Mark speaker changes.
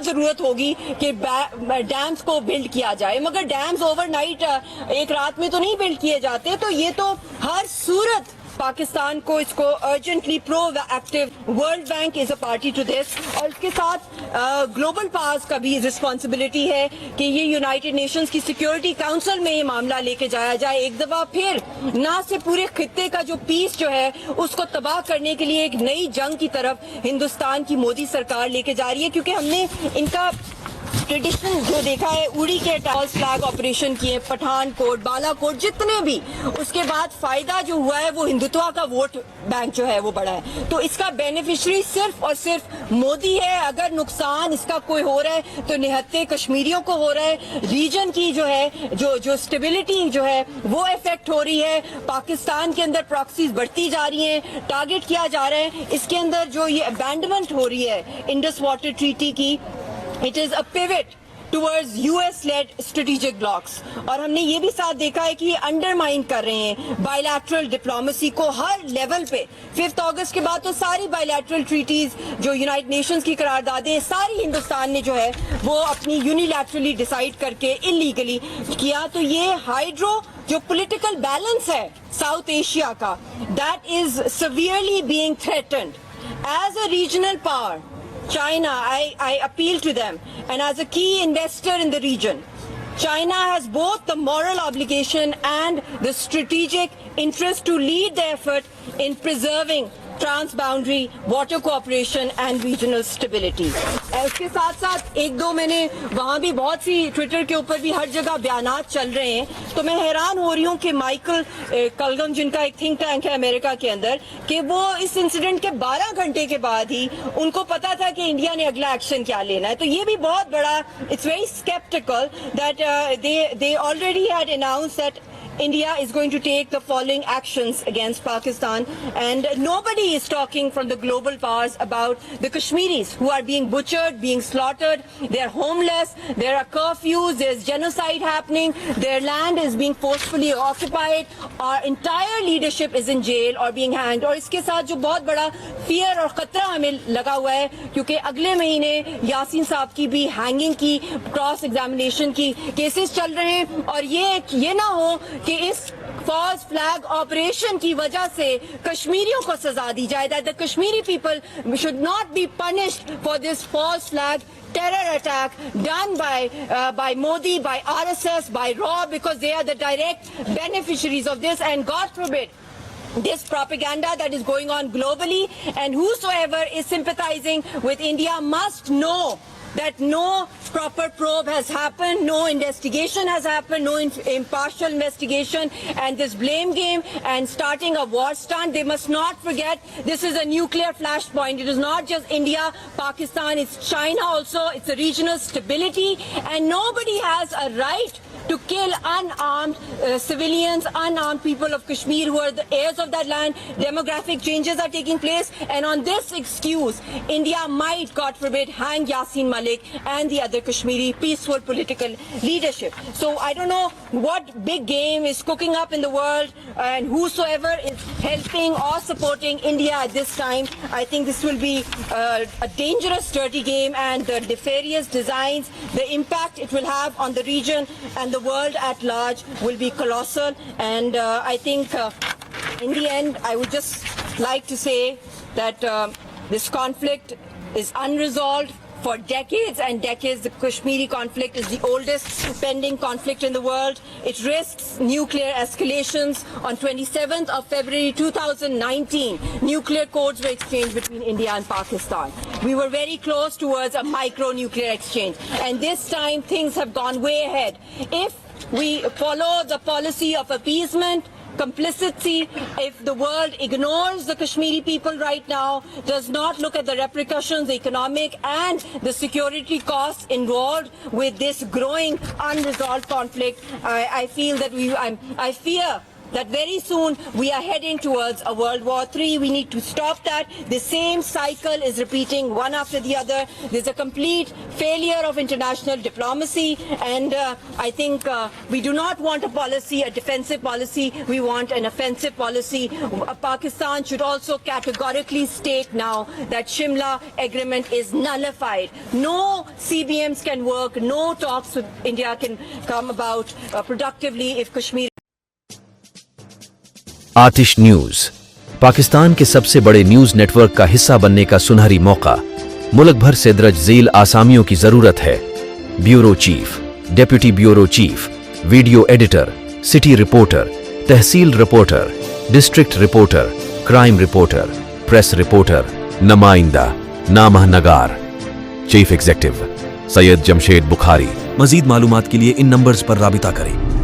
Speaker 1: जरूरत होगी कि डैम्स को बिल्ड किया जाए, मगर डैम्स ओवरनाइट एक रात में तो नहीं बिल्ड किए जाते। तो ये तो हर सूरत पाकिस्तान को इसको urgently proactive, World Bank is a party to this, और इसके साथ ग्लोबल पावर्स का भी रिस्पॉन्सिबिलिटी है कि ये यूनाइटेड नेशंस की सिक्योरिटी काउंसिल में ये मामला लेके जाया जाए एक दफा फिर, ना से पूरे खित्ते का जो पीस जो है उसको तबाह करने के लिए एक नई जंग की तरफ हिंदुस्तान की मोदी सरकार लेके जा रही है। क्योंकि हमने इनका ट्रेडिशन जो देखा है, उड़ी के फॉल्स फ्लैग ऑपरेशन किए, पठानकोट, बालाकोट, जितने भी, उसके बाद फायदा जो हुआ है वो हिंदुत्व का वोट बैंक जो है वो बढ़ा है। तो इसका बेनिफिशियरी सिर्फ और सिर्फ मोदी है। अगर नुकसान इसका कोई हो रहा है तो निहत्ते कश्मीरियों को हो रहा है, रीजन की जो है जो स्टेबिलिटी जो है वो इफेक्ट हो रही है। पाकिस्तान के अंदर प्रॉक्सीज बढ़ती जा रही हैं, टारगेट किया जा रहा है। इसके अंदर जो ये अबैंडनमेंट हो रही है इंडस वाटर ट्रीटी की, it is a pivot towards US-led strategic blocks. और हमने ये भी साथ देखा है कि ये अंडरमाइन कर रहे हैं बायलैटरल डिप्लोमेसी को हर लेवल पे। 5 अगस्त के बाद तो सारी बायलैटरल ट्रीटीज जो यूनाइटेड नेशंस की करारदादें सारी हिंदुस्तान ने जो है वो अपनी यूनिलैटरली डिसाइड करके इलीगली किया। तो ये हाइड्रो जो पॉलिटिकल बैलेंस है साउथ एशिया का, that is severely being threatened as a regional power. China, I appeal to them, and as a key investor in the region, China has both the moral obligation and the strategic interest to lead the effort in preserving transboundary water cooperation and regional stability. इसके साथ साथ एक दो मैंने वहां भी बहुत सी Twitter के ऊपर भी हर जगह बयानात चल रहे हैं, तो मैं हैरान हो रही हूँ कि माइकल कलगम, जिनका एक थिंक टैंक है अमेरिका के अंदर, कि वो इस इंसिडेंट के 12 घंटे के बाद ही उनको पता था कि इंडिया ने अगला एक्शन क्या लेना है। तो ये भी बहुत बड़ा, it's very sceptical that they already had announced that India is going to take the following actions against Pakistan, and nobody is talking from the global powers about the Kashmiris who are being butchered, being slaughtered. They are homeless, there are curfews, there's genocide happening, their land is being forcefully occupied, our entire leadership is in jail or being hanged. और इसके साथ जो बहुत बड़ा fear और खतरा हमें लगा हुआ है, क्योंकि अगले महीने यासीन साहब की भी हैंगिंग की, क्रॉस एग्जामिनेशन की केसेस चल रहे हैं, और ये ना हो कि इस फॉल्स फ्लैग ऑपरेशन की वजह से कश्मीरियों को सजा दी जाए, that the Kashmiri people should not be punished for this false flag terror attack done by Modi, by RSS, by RAW, because they are the direct beneficiaries of this. And God forbid this propaganda that is going on globally, and whosoever is sympathizing with India must know that no proper probe has happened, no investigation has happened, no impartial investigation, and this blame game and starting a war stunt. They must not forget this is a nuclear flashpoint. It is not just India, Pakistan, it's China also. It's a regional stability, and nobody has a right to kill unarmed civilians, unarmed people of Kashmir who are the heirs of that land. Demographic changes are taking place, and on this excuse, India might, God forbid, hang Yasin Malik and the other Kashmiri peaceful political leadership. So I don't know what big game is cooking up in the world, and whosoever is helping or supporting India at this time, I think this will be a dangerous, dirty game, and the nefarious designs, the impact it will have on the region and the world at large will be colossal. And I think in the end, I would just like to say that this conflict is unresolved for decades and decades. The Kashmiri conflict is the oldest pending conflict in the world. It risks nuclear escalations. On 27th of February 2019, nuclear codes were exchanged between India and Pakistan. We were very close towards a micro-nuclear exchange, and this time things have gone way ahead. If we follow the policy of appeasement, complicity, if the world ignores the Kashmiri people right now, does not look at the repercussions, the economic and the security costs involved with this growing unresolved conflict, I feel that I fear that very soon we are heading towards a World War III. We need to stop that. The same cycle is repeating one after the other. There's a complete failure of international diplomacy, and I think we do not want a policy, a defensive policy. We want an offensive policy. Pakistan should also categorically state now that Shimla agreement is nullified. No CBMs can work. No talks with India can come about productively if Kashmir.
Speaker 2: आतिश news, Pakistan के सबसे बड़े news network का हिस्सा बनने का सुनहरी मौका। मुल्क भर से दर्ज झेल आसामियों की जरूरत है। Bureau chief, deputy bureau chief, video editor, city reporter, tehsil reporter, district reporter, crime reporter, press reporter, नुमाइंदा, नामह नगार। Chief executive Syed Jamshed Bukhari. मजीद मालूमात के लिए इन नंबर्स पर राबिता करें।